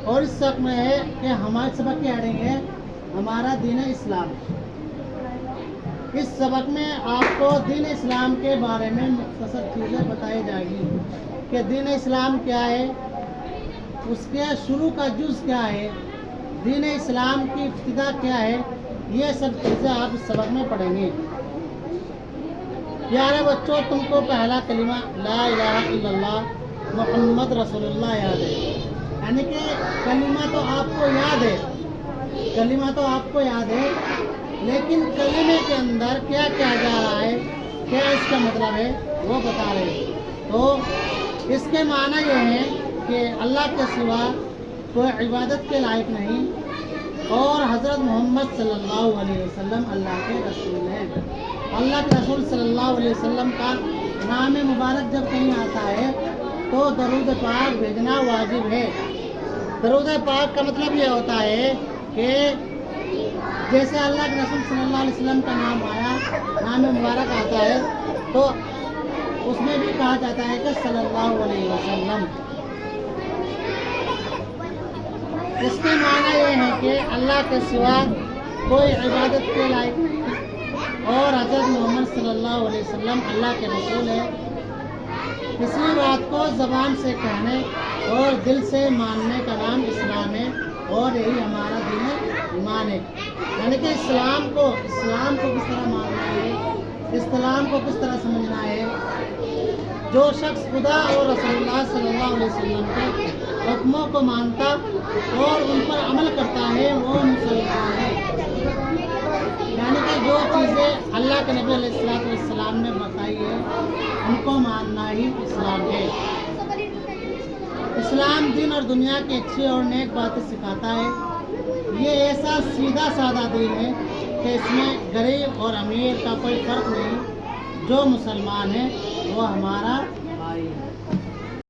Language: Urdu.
اور اس سبق میں ہے کہ ہمارے سبق کی ہیڈنگ ہے ہمارا دین اسلام۔ اس سبق میں آپ کو دین اسلام کے بارے میں مختصر چیزیں بتائی جائیں گی کہ دین اسلام کیا ہے، اس کے شروع کا جز کیا ہے، دین اسلام کی ابتدا کیا ہے، یہ سب چیزیں آپ اس سبق میں پڑھیں گے۔ پیارے بچوں، تم کو پہلا کلمہ لا الہ الا اللہ محمد رسول اللہ یاد ہے، یعنی کہ کلمہ تو آپ کو یاد ہے، کلمہ تو آپ کو یاد ہے، لیکن کلمے کے اندر کیا کیا جا رہا ہے، کیا اس کا مطلب ہے، وہ بتا رہے ہیں۔ تو اس کے معنی یہ ہے کہ اللہ کے سوا کوئی عبادت کے لائق نہیں، اور حضرت محمد صلی اللہ علیہ وسلم اللہ کے رسول ہیں۔ اللہ کے رسول صلی اللہ علیہ وسلم کا نام مبارک جب کہیں آتا ہے تو درود پاک بھیجنا واجب ہے۔ درود پاک کا مطلب یہ ہوتا ہے کہ جیسے اللہ کے رسول صلی اللہ علیہ وسلم کا نام آیا، نام مبارک آتا ہے، تو اس میں بھی کہا جاتا ہے کہ صلی اللہ علیہ وسلم۔ اس کے معنی یہ ہے کہ اللہ کے سوا کوئی عبادت کے لائق نہیں، اور حضرت محمد صلی اللہ علیہ وسلم اللہ کے رسول ہے۔ کسی بات کو زبان سے کہنے اور دل سے ماننے کا نام اسلام ہے، اور یہی ہمارا دین ایمان ہے۔ یعنی کہ اسلام کو کس طرح ماننا ہے، اسلام کو کس طرح سمجھنا ہے۔ جو شخص خدا اور رسول اللہ صلی اللہ علیہ وسلم کے حکموں کو مانتا اور ان پر عمل کرتا ہے وہ مسلمان ہے۔ یعنی کہ جو چیزیں اللہ کے نبی علیہ السلام نے بتائی ہے ان کو ماننا ہی اسلام ہے۔ اسلام دین اور دنیا کی اچھی اور نیک باتیں سکھاتا ہے۔ یہ ایسا سیدھا سادہ دین ہے کہ اس میں غریب اور امیر کا کوئی فرق نہیں، جو مسلمان ہے وہ ہمارا بھائی ہے۔